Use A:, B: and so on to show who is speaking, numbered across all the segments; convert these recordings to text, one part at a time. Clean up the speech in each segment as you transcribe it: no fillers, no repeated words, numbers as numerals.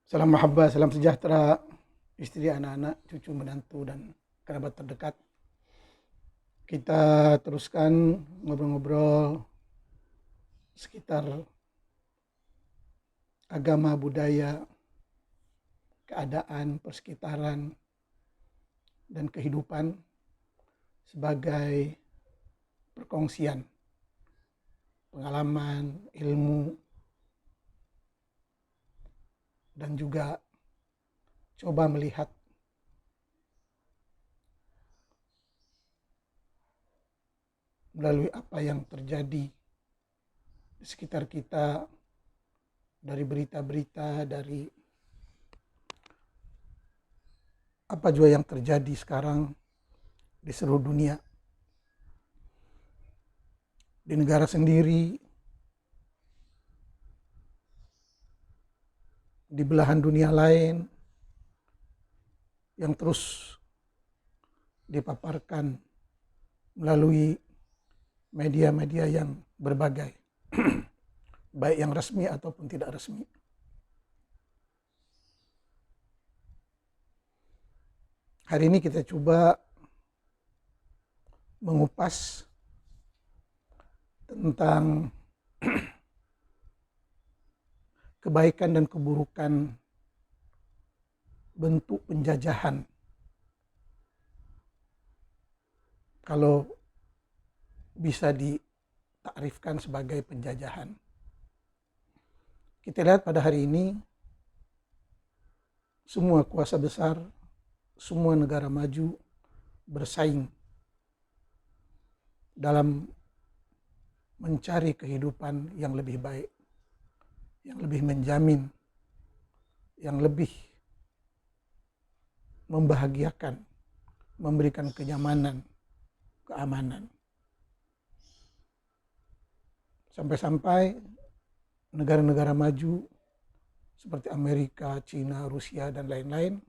A: Salam mahabbah, salam sejahtera, istri, anak-anak, cucu, menantu, dan kerabat terdekat. Kita teruskan ngobrol-ngobrol sekitar agama, budaya, keadaan, persekitaran, dan kehidupan sebagai perkongsian pengalaman, ilmu, dan juga coba melihat melalui apa yang terjadi di sekitar kita, dari berita-berita, dari apa juga yang terjadi sekarang di seluruh dunia. Di negara sendiri, di belahan dunia lain yang terus dipaparkan melalui media-media yang berbagai, baik yang resmi ataupun tidak resmi. Hari ini kita coba mengupas tentang kebaikan dan keburukan bentuk penjajahan. Kalau bisa ditakrifkan sebagai penjajahan. Kita lihat pada hari ini, semua kuasa besar, semua negara maju bersaing dalam mencari kehidupan yang lebih baik, yang lebih menjamin, yang lebih membahagiakan, memberikan kenyamanan, keamanan. Sampai-sampai negara-negara maju seperti Amerika, China, Rusia, dan lain-lain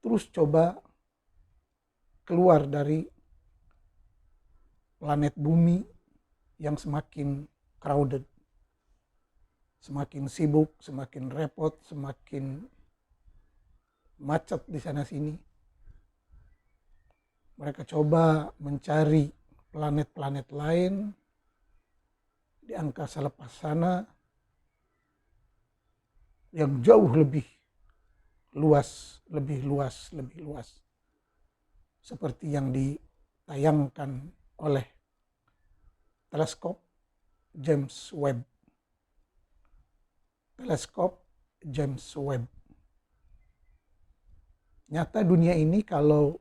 A: terus coba keluar dari planet bumi yang semakin crowded, semakin sibuk, semakin repot, semakin macet di sana-sini. Mereka coba mencari planet-planet lain di angkasa lepas sana yang jauh lebih luas, lebih luas, lebih luas. Seperti yang ditayangkan oleh teleskop James Webb. Teleskop James Webb. Nyata dunia ini kalau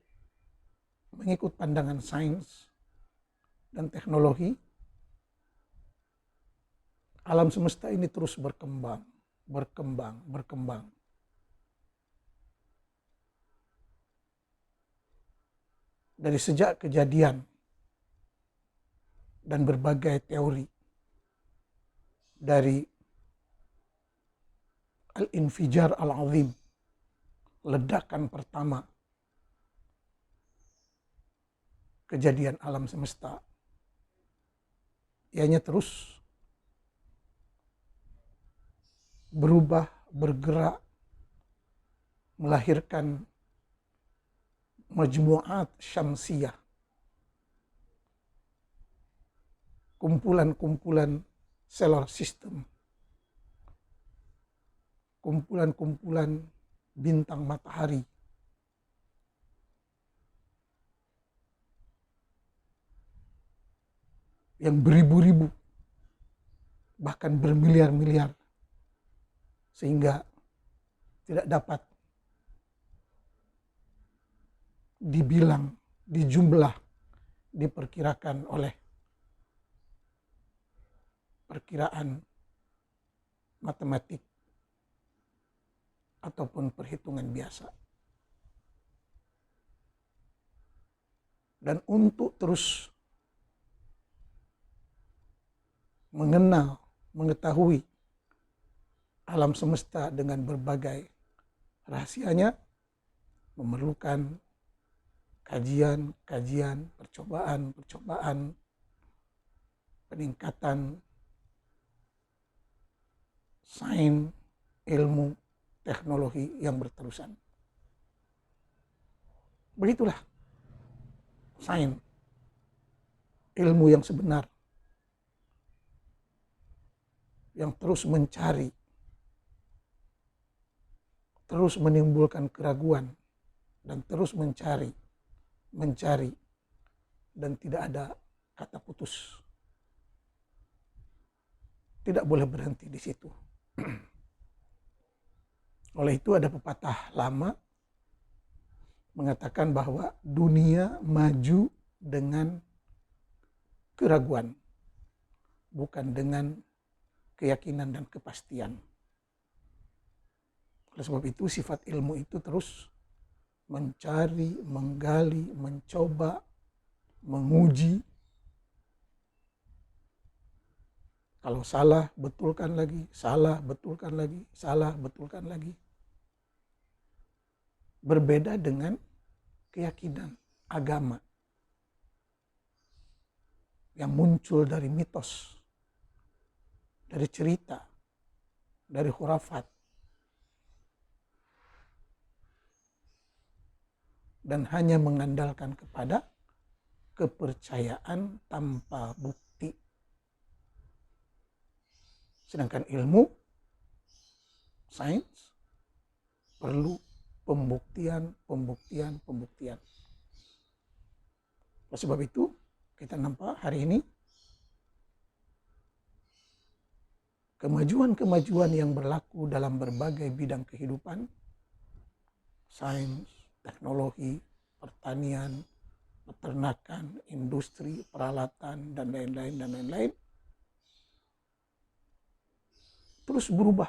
A: mengikut pandangan sains dan teknologi, alam semesta ini terus berkembang, berkembang, berkembang. Dari sejak kejadian dan berbagai teori, dari Al-Infijar Al-Azim, ledakan pertama kejadian alam semesta, ianya terus berubah, bergerak, melahirkan majmu'at syamsiyah, kumpulan-kumpulan solar system, kumpulan-kumpulan bintang matahari, yang beribu-ribu, bahkan bermiliar-miliar, sehingga tidak dapat dibilang, dijumlah, diperkirakan oleh perkiraan matematik ataupun perhitungan biasa. Dan untuk terus mengenal, mengetahui alam semesta dengan berbagai rahasianya, memerlukan kajian, percobaan, peningkatan sains, ilmu teknologi yang berterusan. Begitulah sains, ilmu yang sebenar, yang terus mencari, terus menimbulkan keraguan, dan terus mencari, dan tidak ada kata putus. Tidak boleh berhenti di situ. Oleh itu ada pepatah lama mengatakan bahwa dunia maju dengan keraguan, bukan dengan keyakinan dan kepastian. Oleh sebab itu sifat ilmu itu terus mencari, menggali, mencoba, menguji. Kalau salah, betulkan lagi, salah, betulkan lagi, salah, betulkan lagi. Berbeda dengan keyakinan agama yang muncul dari mitos, dari cerita, dari khurafat, dan hanya mengandalkan kepada kepercayaan tanpa bukti. Sedangkan ilmu, sains, perlu pembuktian. Oleh sebab itu, kita nampak hari ini kemajuan-kemajuan yang berlaku dalam berbagai bidang kehidupan, sains, teknologi, pertanian, peternakan, industri, peralatan, dan lain-lain, terus berubah,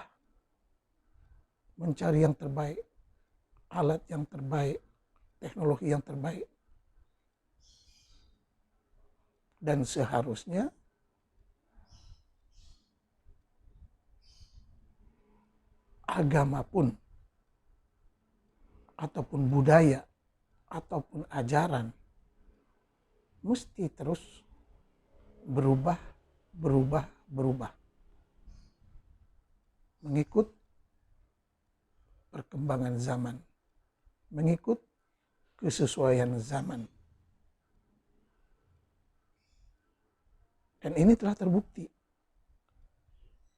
A: mencari yang terbaik, alat yang terbaik, teknologi yang terbaik. Dan seharusnya agama pun, ataupun budaya, ataupun ajaran, mesti terus berubah. Mengikut perkembangan zaman, mengikut kesesuaian zaman. Dan ini telah terbukti.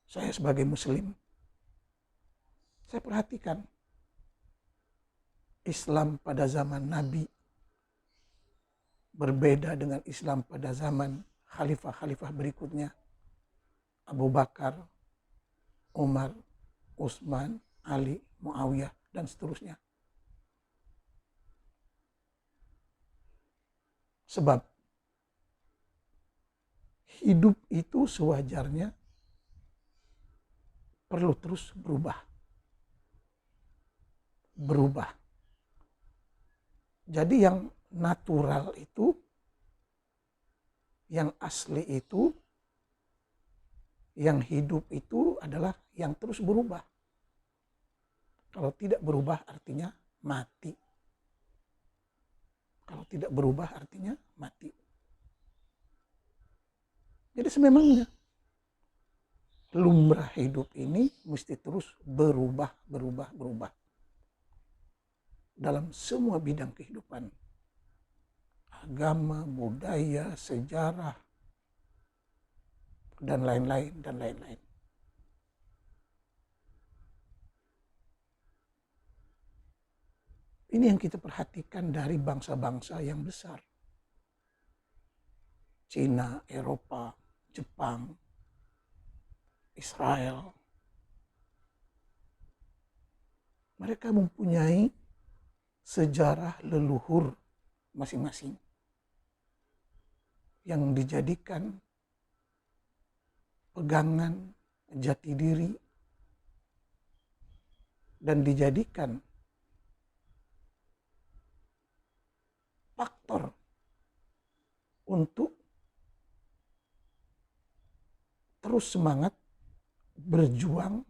A: Saya sebagai muslim, saya perhatikan Islam pada zaman Nabi berbeda dengan Islam pada zaman khalifah-khalifah berikutnya. Abu Bakar, Umar, Utsman, Ali, Muawiyah, dan seterusnya. Sebab hidup itu sewajarnya perlu terus berubah. Jadi yang natural itu, yang asli itu, yang hidup itu adalah yang terus berubah. Kalau tidak berubah artinya mati. Kalau tidak berubah artinya mati. Jadi sememangnya lumrah hidup ini mesti terus berubah. Dalam semua bidang kehidupan. Agama, budaya, sejarah, dan lain-lain. Ini yang kita perhatikan dari bangsa-bangsa yang besar. Cina, Eropa, Jepang, Israel. Mereka mempunyai sejarah leluhur masing-masing yang dijadikan pegangan jati diri dan dijadikan faktor untuk terus semangat berjuang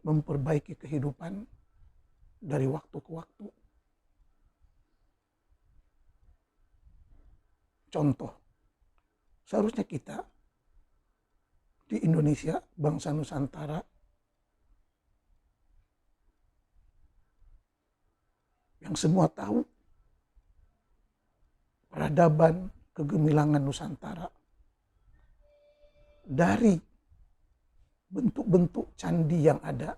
A: memperbaiki kehidupan dari waktu ke waktu. Contoh, seharusnya kita di Indonesia, bangsa Nusantara, yang semua tahu peradaban kegemilangan Nusantara dari bentuk-bentuk candi yang ada.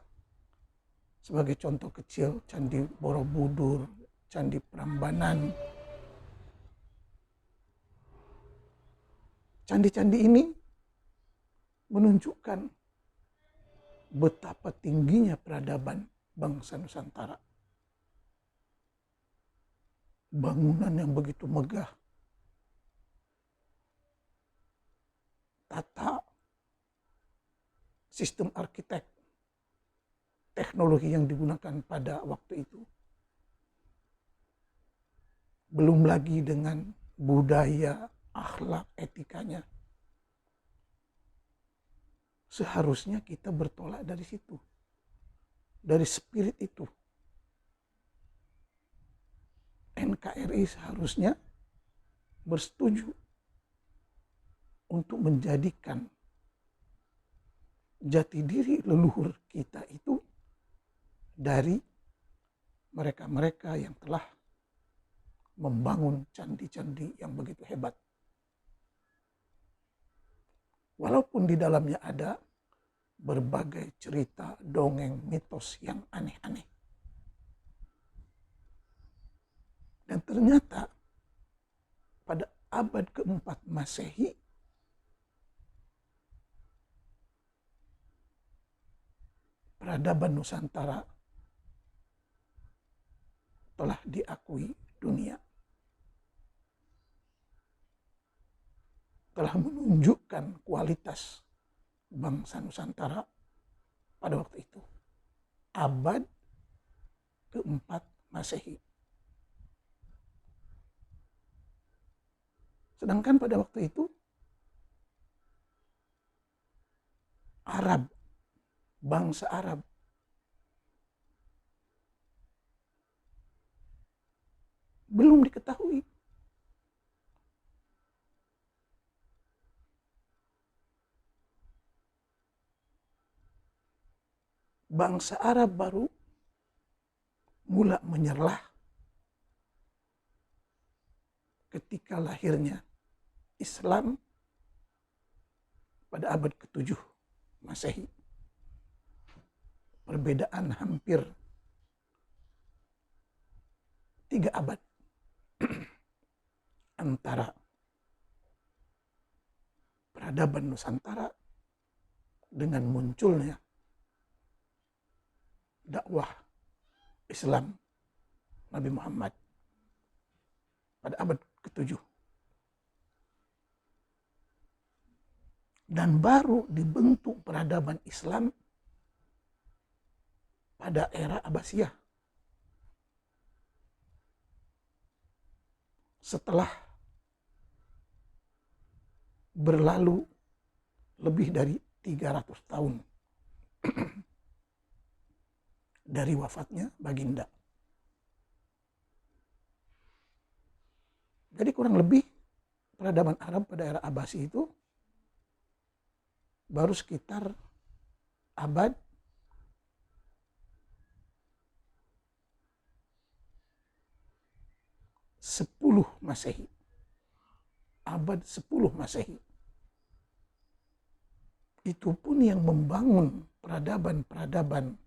A: Sebagai contoh kecil, Candi Borobudur, Candi Prambanan. Candi-candi ini menunjukkan betapa tingginya peradaban bangsa Nusantara. Bangunan yang begitu megah, tata sistem arsitek, teknologi yang digunakan pada waktu itu. Belum lagi dengan budaya, akhlak, etikanya. Seharusnya kita bertolak dari situ. Dari spirit itu. NKRI seharusnya bersetuju untuk menjadikan jati diri leluhur kita itu dari mereka-mereka yang telah membangun candi-candi yang begitu hebat. Walaupun di dalamnya ada berbagai cerita, dongeng, mitos yang aneh-aneh. Dan ternyata pada abad keempat Masehi, peradaban Nusantara telah diakui dunia. Telah menunjukkan kualitas bangsa Nusantara pada waktu itu. Abad keempat Masehi. Sedangkan pada waktu itu, Arab, bangsa Arab, belum diketahui. Bangsa Arab baru mula menyerlah ketika lahirnya Islam pada abad ke-7 Masehi. Perbedaan hampir 3 abad antara peradaban Nusantara dengan munculnya dakwah Islam Nabi Muhammad pada abad ke-7. Dan baru dibentuk peradaban Islam pada era Abbasiyah. Setelah berlalu lebih dari 300 tahun dari wafatnya Baginda. Jadi kurang lebih peradaban Arab pada era Abbasi itu baru sekitar abad sepuluh Masehi. Abad 10 Masehi. Itu pun yang membangun peradaban-peradaban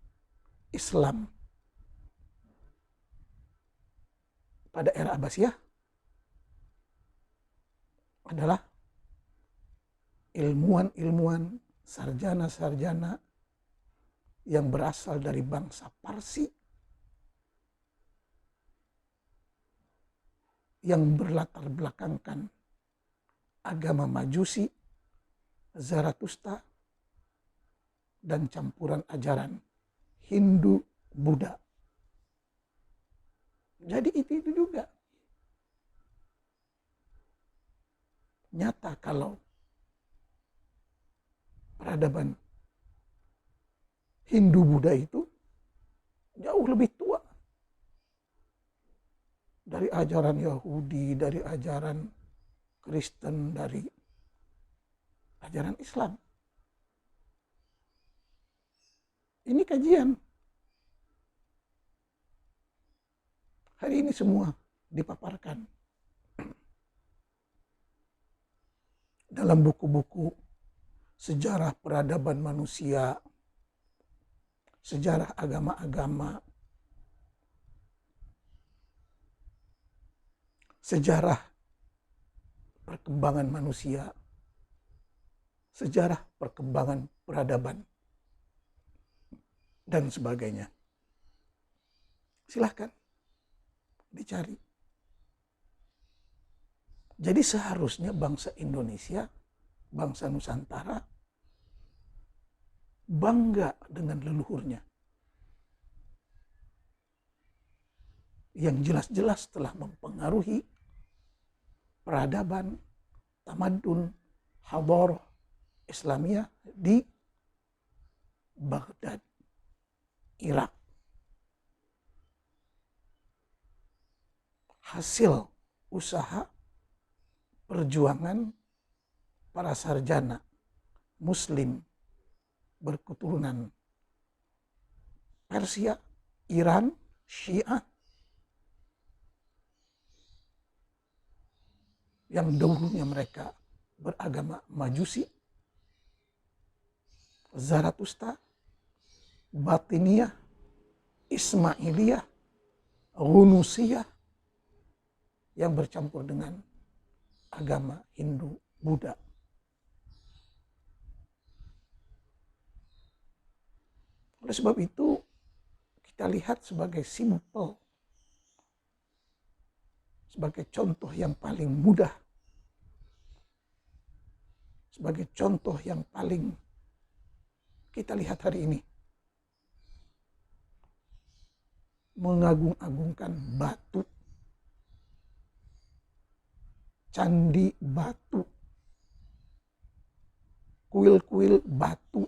A: Islam pada era Abbasiyah adalah ilmuwan-ilmuwan, sarjana-sarjana yang berasal dari bangsa Parsi yang berlatar belakangkan agama Majusi, Zarathustra, dan campuran ajaran Hindu, Buddha. Jadi itu juga. Nyata kalau peradaban Hindu Buddha itu jauh lebih tua dari ajaran Yahudi, dari ajaran Kristen, dari ajaran Islam. Ini kajian. Hari ini semua dipaparkan dalam buku-buku sejarah peradaban manusia, sejarah agama-agama, sejarah perkembangan manusia, sejarah perkembangan peradaban, dan sebagainya. Silahkan dicari. Jadi seharusnya bangsa Indonesia, bangsa Nusantara, bangga dengan leluhurnya. Yang jelas-jelas telah mempengaruhi peradaban, tamadun, hadharah Islamiyah di Baghdad, Irak. Hasil usaha perjuangan para sarjana Muslim berketurunan Persia, Iran, Syiah, yang dahulunya mereka beragama Majusi, Zarathustra, Batiniyah, Ismailiyah, Ghunusiyah, yang bercampur dengan agama Hindu, Buddha. Oleh sebab itu, kita lihat sebagai simpel, sebagai contoh yang paling mudah, sebagai contoh yang paling kita lihat hari ini, mengagung-agungkan batu, candi batu, kuil-kuil batu,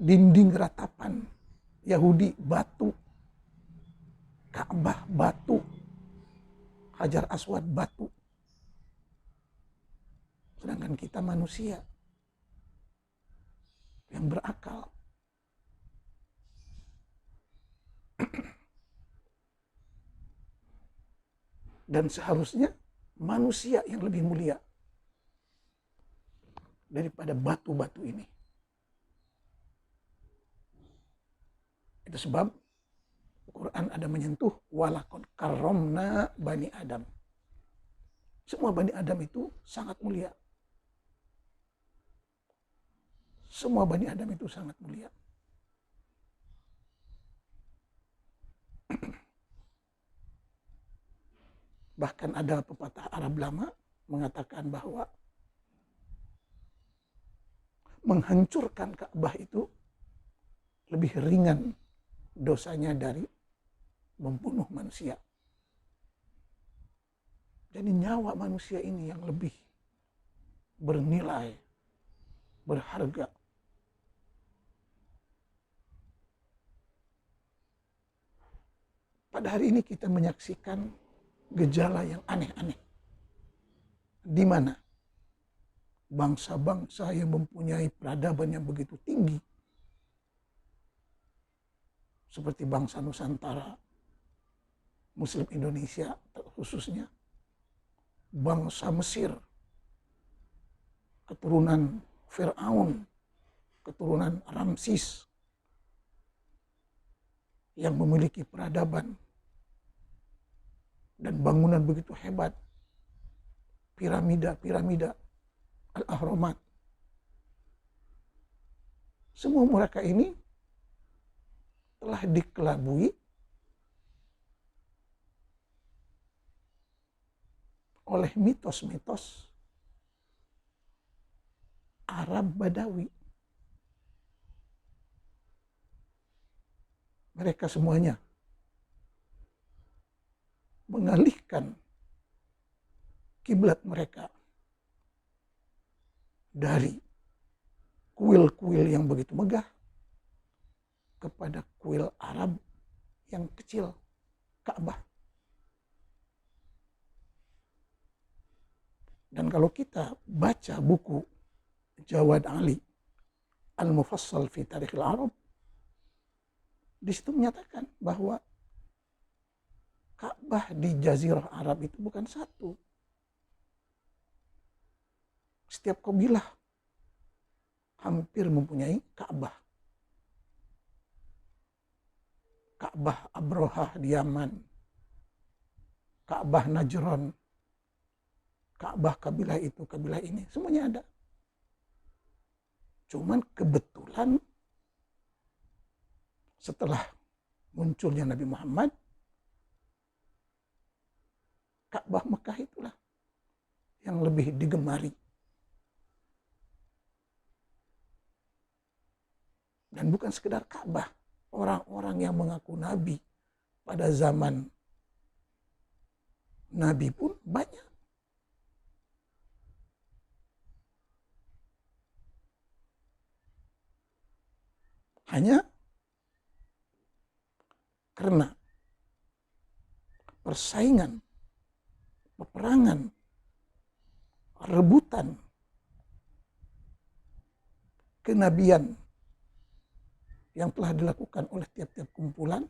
A: dinding ratapan Yahudi batu, Ka'bah batu, Hajar Aswad batu. Sedangkan kita manusia yang berakal. Dan seharusnya manusia yang lebih mulia daripada batu-batu ini. Itu sebab Quran ada menyentuh walaqad karramna bani Adam. Semua bani Adam itu sangat mulia. Semua bani Adam itu sangat mulia. Bahkan ada pepatah Arab lama mengatakan bahwa menghancurkan Ka'bah itu lebih ringan dosanya dari membunuh manusia. Jadi nyawa manusia ini yang lebih bernilai, berharga. Pada hari ini kita menyaksikan gejala yang aneh-aneh. Di mana bangsa-bangsa yang mempunyai peradaban yang begitu tinggi, seperti bangsa Nusantara, Muslim Indonesia khususnya, bangsa Mesir, keturunan Fir'aun, keturunan Ramsis, yang memiliki peradaban dan bangunan begitu hebat, piramida Al-Ahramat. Semua mereka ini telah dikelabui oleh mitos-mitos Arab Badawi. Mereka semuanya mengalihkan kiblat mereka dari kuil-kuil yang begitu megah kepada kuil Arab yang kecil, Ka'bah. Dan kalau kita baca buku Jawad Ali Al-Mufassal fi Tarikhil Arab, di situ menyatakan bahwa Ka'bah di Jazirah Arab itu bukan satu. Setiap kabilah hampir mempunyai Ka'bah. Ka'bah Abrohah di Yaman, Ka'bah Najran, Ka'bah kabilah itu, kabilah ini, semuanya ada. Cuman kebetulan setelah munculnya Nabi Muhammad, Ka'bah Mekah itulah yang lebih digemari. Dan bukan sekedar Ka'bah, orang-orang yang mengaku Nabi pada zaman Nabi pun banyak. Hanya karena persaingan, peperangan, rebutan kenabian yang telah dilakukan oleh tiap-tiap kumpulan,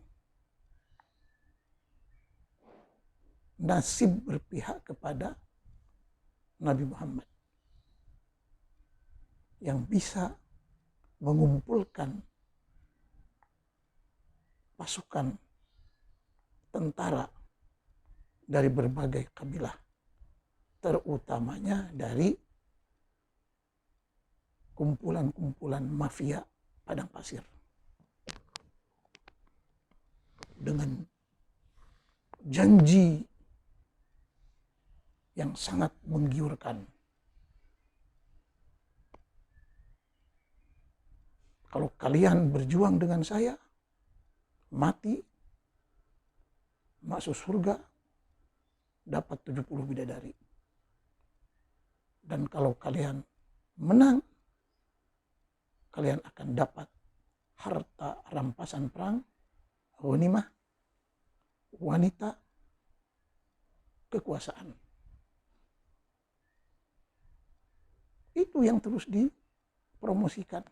A: nasib berpihak kepada Nabi Muhammad yang bisa mengumpulkan pasukan tentara dari berbagai kabilah, terutamanya dari kumpulan-kumpulan mafia padang pasir. Dengan janji yang sangat menggiurkan. Kalau kalian berjuang dengan saya, mati, masuk surga, dapat 70 bidadari. Dan kalau kalian menang, kalian akan dapat harta rampasan perang, ghanimah, wanita, kekuasaan. Itu yang terus dipromosikan.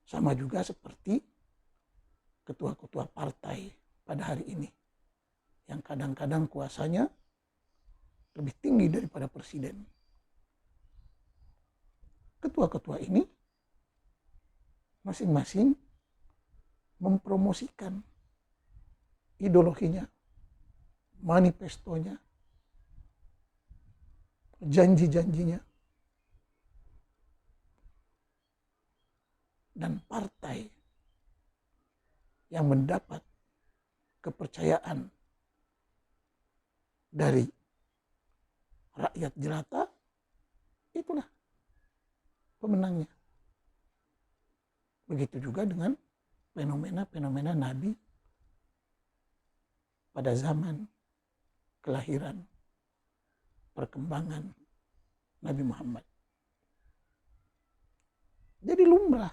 A: Sama juga seperti ketua-ketua partai pada hari ini, yang kadang-kadang kuasanya lebih tinggi daripada presiden. Ketua-ketua ini masing-masing mempromosikan ideologinya, manifestonya, janji-janjinya. Dan partai yang mendapat kepercayaan dari rakyat jelata, itulah pemenangnya. Begitu juga dengan fenomena-fenomena Nabi pada zaman kelahiran, perkembangan Nabi Muhammad. Jadi lumrah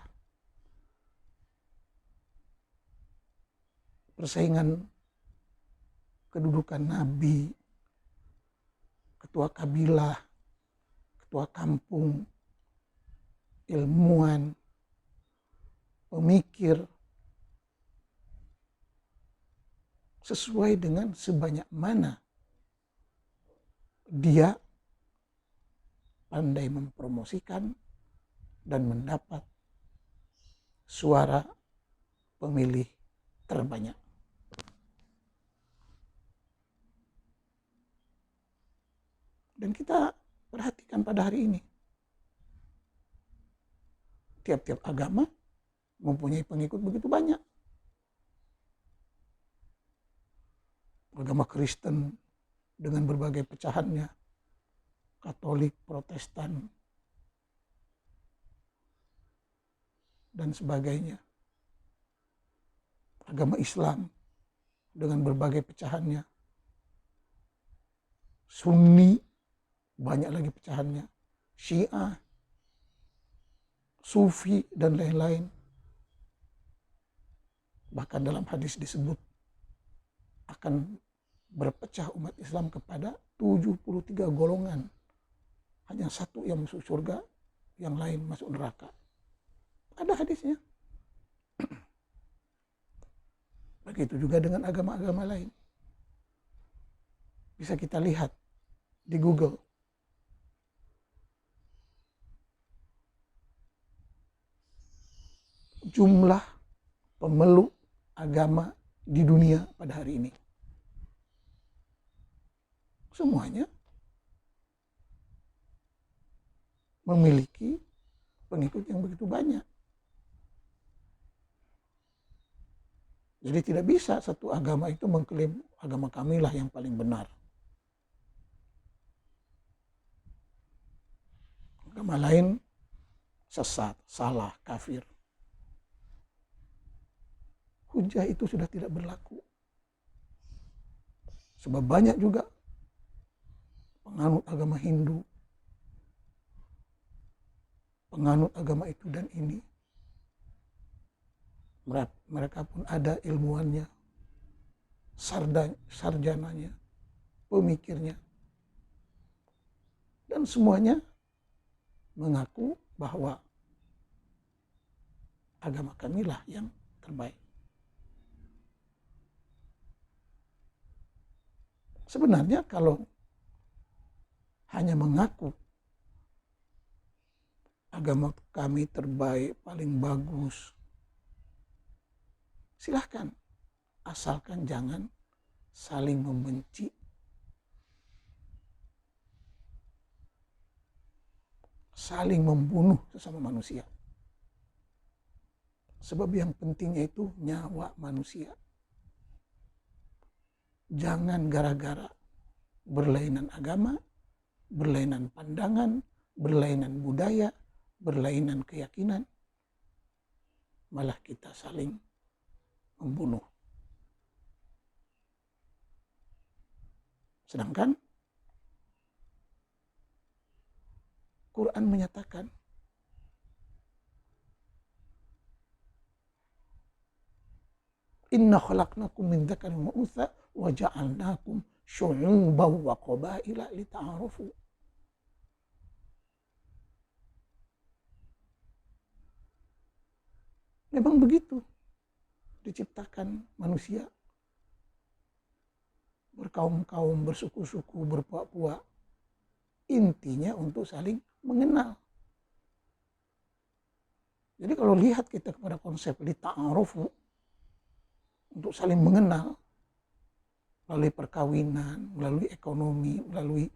A: persaingan kedudukan Nabi, ketua kabilah, ketua kampung, ilmuwan, pemikir, sesuai dengan sebanyak mana dia pandai mempromosikan dan mendapat suara pemilih terbanyak. Dan kita perhatikan pada hari ini, tiap-tiap agama mempunyai pengikut begitu banyak. Agama Kristen dengan berbagai pecahannya, Katolik, Protestan, dan sebagainya. Agama Islam dengan berbagai pecahannya, Sunni banyak lagi pecahannya, Syiah, Sufi, dan lain-lain. Bahkan dalam hadis disebut akan berpecah umat Islam kepada 73 golongan. hanya satu yang masuk surga, yang lain masuk neraka. Ada hadisnya. Begitu juga dengan agama-agama lain. Bisa kita lihat di Google. Jumlah pemeluk agama di dunia pada hari ini. Semuanya memiliki pengikut yang begitu banyak. Jadi tidak bisa satu agama itu mengklaim agama kamilah yang paling benar. Agama lain sesat, salah, kafir. Hujah itu sudah tidak berlaku. Sebab banyak juga penganut agama Hindu, penganut agama itu dan ini. Mereka pun ada ilmuannya, sarjananya, pemikirnya. Dan semuanya mengaku bahwa agama kamilah yang terbaik. Sebenarnya kalau hanya mengaku agama kami terbaik, paling bagus, silahkan. Asalkan jangan saling membenci, saling membunuh sesama manusia. Sebab yang pentingnya itu nyawa manusia. Jangan gara-gara berlainan agama, berlainan pandangan, berlainan budaya, berlainan keyakinan, malah kita saling membunuh. Sedangkan Quran menyatakan inna khalaqnakum min dzakarin wa untha wa ja'alnakum syu'uban wa qabaila lita'arafu. Memang begitu diciptakan manusia, berkaum-kaum, bersuku-suku, berpuak-puak. Intinya untuk saling mengenal. Jadi kalau lihat kita kepada konsep lita'arufu, untuk saling mengenal, melalui perkawinan, melalui ekonomi, melalui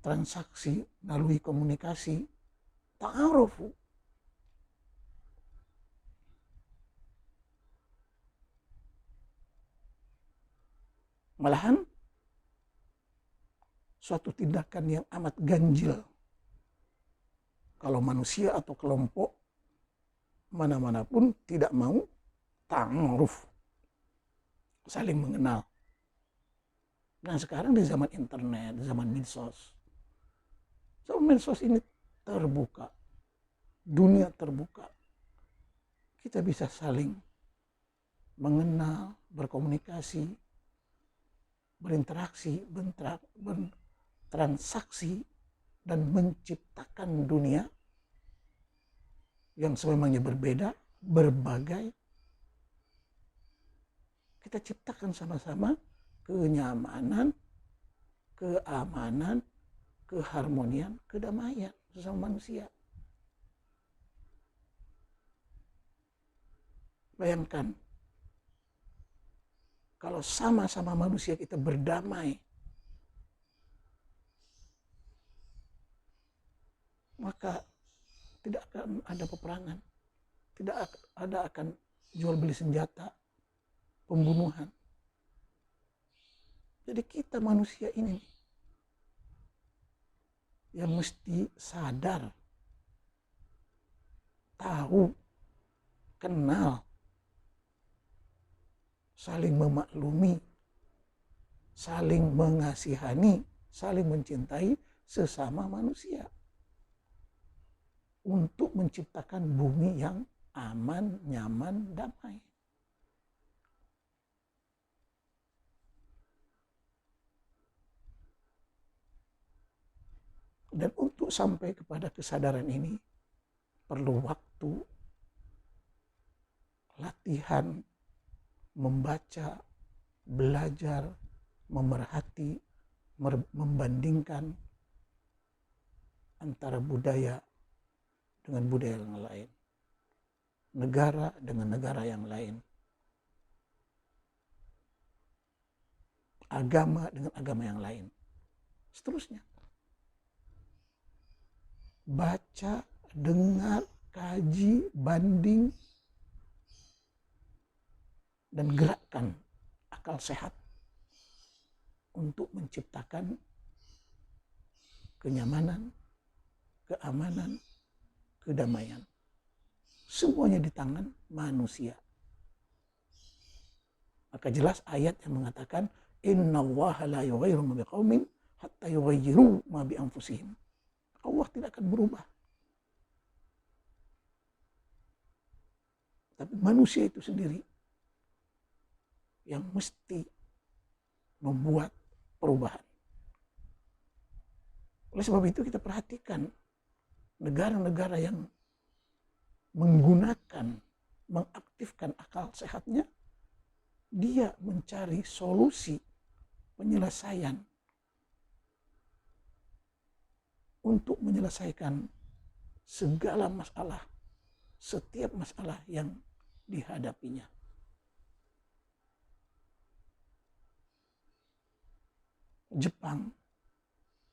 A: transaksi, melalui komunikasi, ta'arufu. Malahan suatu tindakan yang amat ganjil kalau manusia atau kelompok mana-mana pun tidak mau ta'aruf, saling mengenal. Nah sekarang di zaman internet, di zaman medsos, ini terbuka, dunia terbuka, kita bisa saling mengenal, berkomunikasi, berinteraksi, bertransaksi, dan menciptakan dunia yang sememangnya berbeda, berbagai. Kita ciptakan sama-sama kenyamanan, keamanan, keharmonian, kedamaian sesama manusia. Bayangkan, kalau sama-sama manusia kita berdamai, maka tidak akan ada peperangan, tidak ada akan jual beli senjata, pembunuhan. Jadi kita manusia ini yang mesti sadar, tahu, kenal, saling memaklumi, saling mengasihani, saling mencintai sesama manusia. Untuk menciptakan bumi yang aman, nyaman, damai. Dan untuk sampai kepada kesadaran ini perlu waktu, latihan, membaca, belajar, memerhati, membandingkan antara budaya dengan budaya yang lain, negara dengan negara yang lain, agama dengan agama yang lain, seterusnya. Baca, dengar, kaji, banding, dan gerakkan akal sehat untuk menciptakan kenyamanan, keamanan, kedamaian. Semuanya di tangan manusia. Maka jelas ayat yang mengatakan innallaha la yughayyiru ma biqaumin hatta yughayyiru ma bi anfusihim. Allah tidak akan berubah. Tapi manusia itu sendiri yang mesti membuat perubahan. Oleh sebab itu kita perhatikan negara-negara yang menggunakan, mengaktifkan akal sehatnya, dia mencari solusi penyelesaian untuk menyelesaikan segala masalah, setiap masalah yang dihadapinya. Jepang,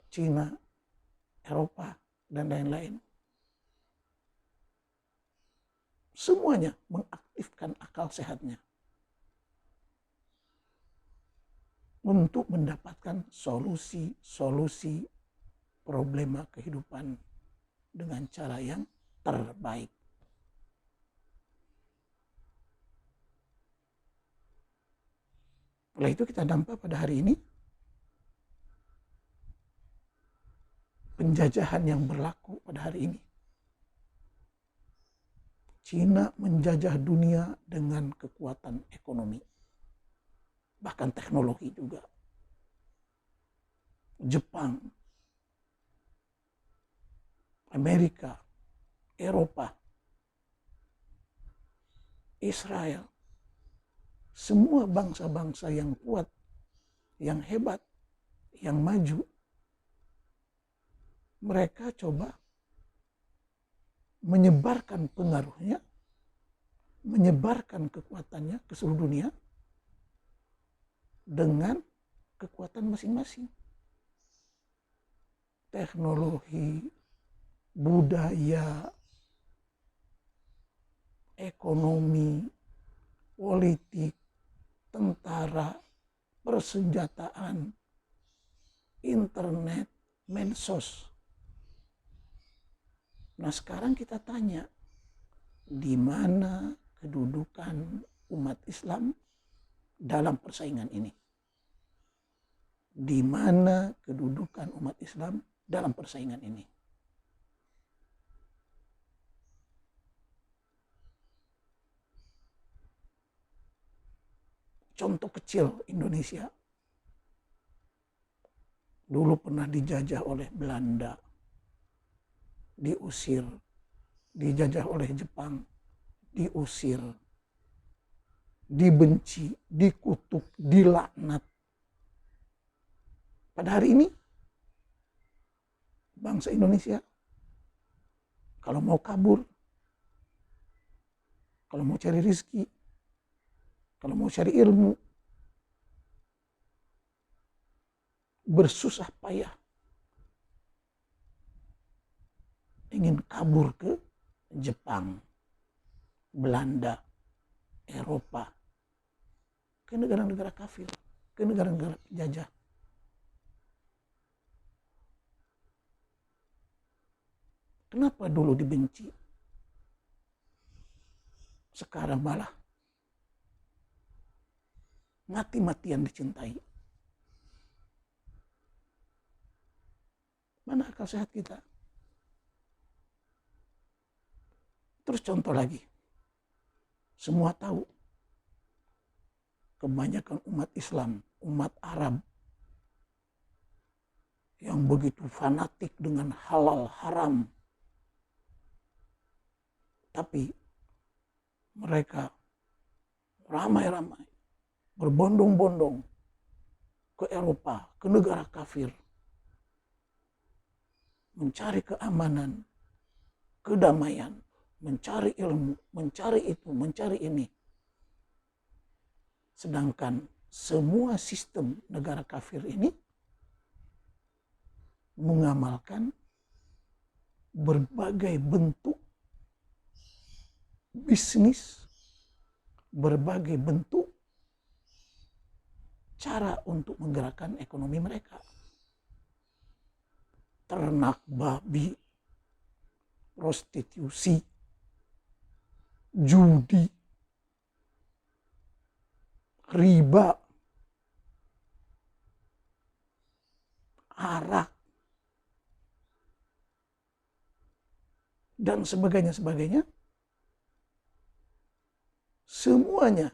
A: Cina, Eropa, dan lain-lain. Semuanya mengaktifkan akal sehatnya untuk mendapatkan solusi-solusi problema kehidupan dengan cara yang terbaik. Oleh itu kita nampak pada hari ini penjajahan yang berlaku pada hari ini. Cina menjajah dunia dengan kekuatan ekonomi, bahkan teknologi juga. Jepang, Amerika, Eropa, Israel, semua bangsa-bangsa yang kuat, yang hebat, yang maju, mereka coba menyebarkan pengaruhnya, menyebarkan kekuatannya ke seluruh dunia dengan kekuatan masing-masing. Teknologi, budaya, ekonomi, politik, tentara, persenjataan, internet, medsos. Nah sekarang kita tanya, di mana kedudukan umat Islam dalam persaingan ini? Di mana kedudukan umat Islam dalam persaingan ini? Contoh kecil Indonesia. Dulu pernah dijajah oleh Belanda, diusir, dijajah oleh Jepang, diusir, dibenci, dikutuk, dilaknat. Pada hari ini, bangsa Indonesia, kalau mau kabur, kalau mau cari rezeki, kalau mau cari ilmu, bersusah payah ingin kabur ke Jepang, Belanda, Eropa, ke negara-negara kafir, ke negara-negara penjajah. Kenapa dulu dibenci? Sekarang malah mati-matian dicintai. Mana akal sehat kita? Terus contoh lagi. Semua tahu kebanyakan umat Islam, umat Arab yang begitu fanatik dengan halal haram. Tapi mereka ramai-ramai berbondong-bondong ke Eropa, ke negara kafir, mencari keamanan, kedamaian, mencari ilmu, mencari itu, mencari ini. Sedangkan semua sistem negara kafir ini mengamalkan berbagai bentuk bisnis, berbagai bentuk cara untuk menggerakkan ekonomi mereka. Ternak babi, prostitusi, judi, riba, arak, dan sebagainya. Semuanya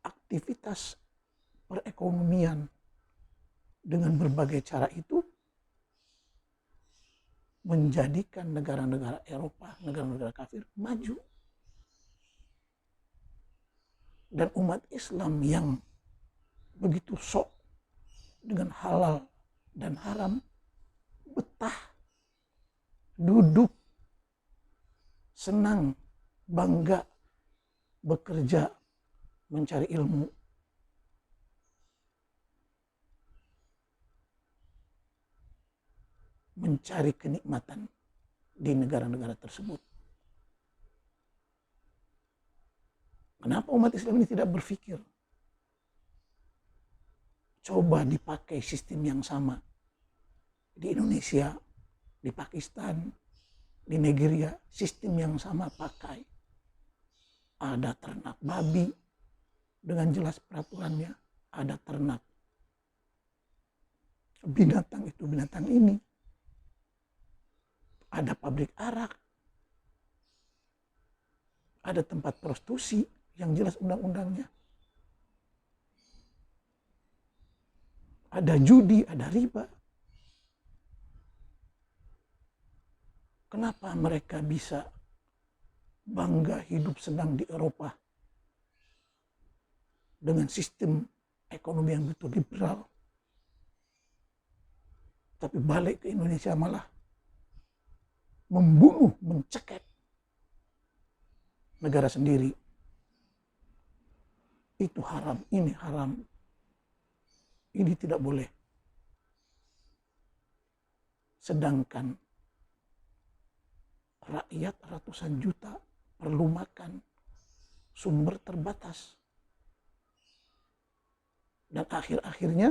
A: aktivitas perekonomian dengan berbagai cara itu menjadikan negara-negara Eropa, negara-negara kafir maju. Dan umat Islam yang begitu sok dengan halal dan haram betah, duduk, senang, bangga, bekerja, mencari ilmu. Mencari kenikmatan di negara-negara tersebut. Kenapa umat Islam ini tidak berpikir? Coba dipakai sistem yang sama di Indonesia, di Pakistan, di Nigeria, sistem yang sama pakai. Ada ternak babi dengan jelas peraturannya, ada ternak binatang itu binatang ini. Ada pabrik arak, ada tempat prostitusi yang jelas undang-undangnya. Ada judi, ada riba. Kenapa mereka bisa bangga hidup senang di Eropa dengan sistem ekonomi yang betul liberal, tapi balik ke Indonesia malah membunuh, mencekik negara sendiri. Itu haram, ini haram. Ini tidak boleh. Sedangkan rakyat ratusan juta perlu makan, sumber terbatas. Dan akhir-akhirnya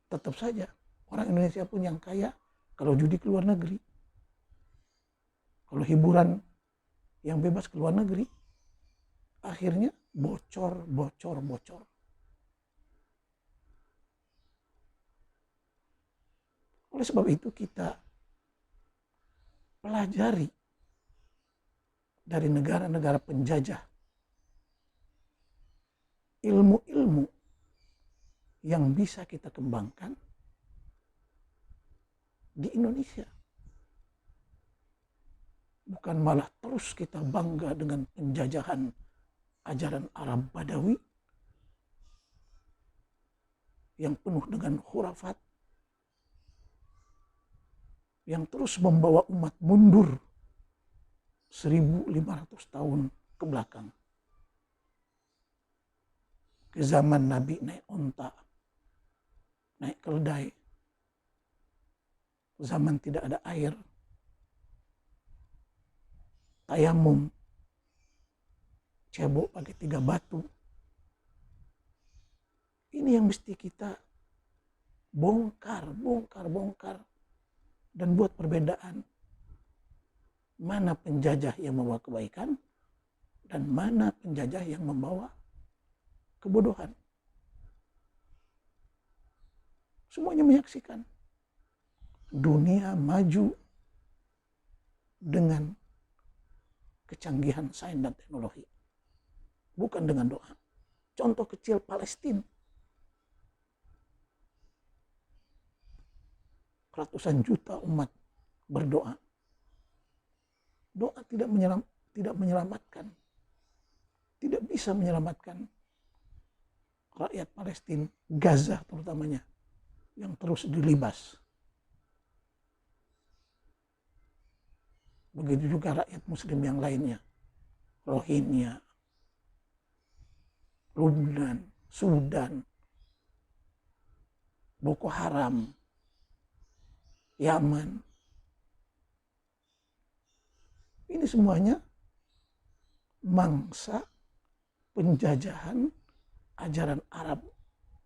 A: tetap saja orang Indonesia pun yang kaya kalau judi ke luar negeri. Kalau hiburan yang bebas ke luar negeri, akhirnya bocor. Oleh sebab itu kita pelajari dari negara-negara penjajah ilmu-ilmu yang bisa kita kembangkan di Indonesia. Bukan malah terus kita bangga dengan penjajahan ajaran Arab Badawi yang penuh dengan khurafat, yang terus membawa umat mundur 1500 tahun ke belakang. Ke zaman Nabi naik onta, naik keledai, zaman tidak ada air, tayamum, cebok pakai 3 batu. Ini yang mesti kita bongkar dan buat perbedaan. Mana penjajah yang membawa kebaikan dan mana penjajah yang membawa kebodohan. Semuanya menyaksikan dunia maju dengan kecanggihan sains dan teknologi, bukan dengan doa. Contoh kecil Palestina. ratusan juta umat berdoa. Doa tidak menyelamatkan, tidak bisa menyelamatkan rakyat Palestina, Gaza terutamanya, yang terus dilibas. Begitu juga rakyat muslim yang lainnya, Rohingya, Lubnan, Sudan, Boko Haram, Yaman. Ini semuanya mangsa penjajahan ajaran Arab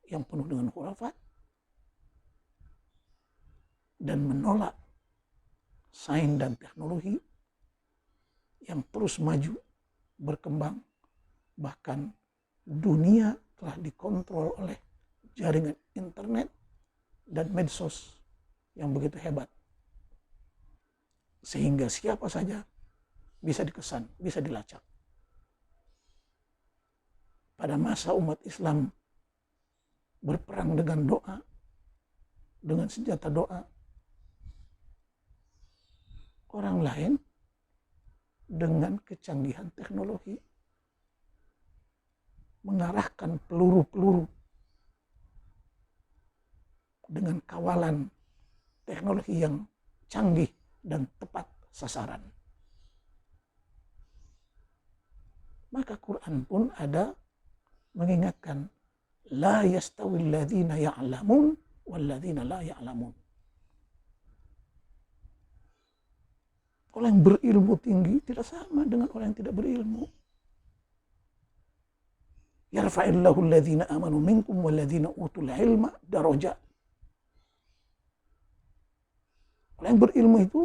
A: yang penuh dengan khurafat dan menolak sains dan teknologi yang terus maju, berkembang. Bahkan dunia telah dikontrol oleh jaringan internet dan medsos yang begitu hebat. Sehingga siapa saja bisa dikesan, bisa dilacak. Pada masa umat Islam berperang dengan doa, dengan senjata doa, orang lain dengan kecanggihan teknologi mengarahkan peluru-peluru dengan kawalan teknologi yang canggih dan tepat sasaran. Maka Quran pun ada mengingatkan, la yastawil ladzina ya'lamun wal ladzina la ya'lamun. Orang yang berilmu tinggi tidak sama dengan orang yang tidak berilmu. Yarfa'illahu alladhina amanu minkum walladhina utul ilma darajat. Orang yang berilmu itu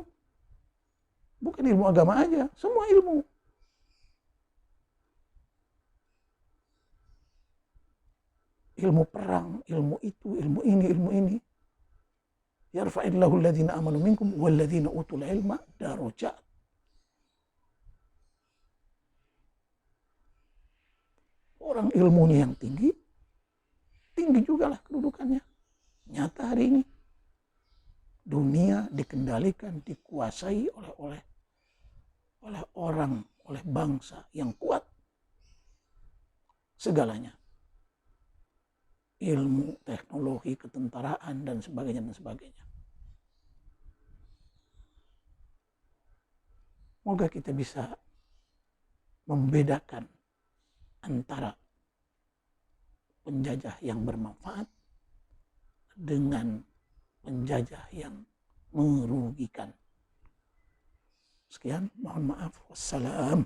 A: bukan ilmu agama aja, semua ilmu. Ilmu perang, ilmu itu, ilmu ini. Yarfa'illahu alladhina amanu minkum walladhina utul ilma darajat. Orang ilmunya yang tinggi juga lah kedudukannya. Nyata hari ini dunia dikendalikan, dikuasai oleh orang, oleh bangsa yang kuat segalanya. Ilmu, teknologi, ketentaraan, dan sebagainya. Moga kita bisa membedakan antara penjajah yang bermanfaat dengan penjajah yang merugikan. Sekian, mohon maaf. Wassalam.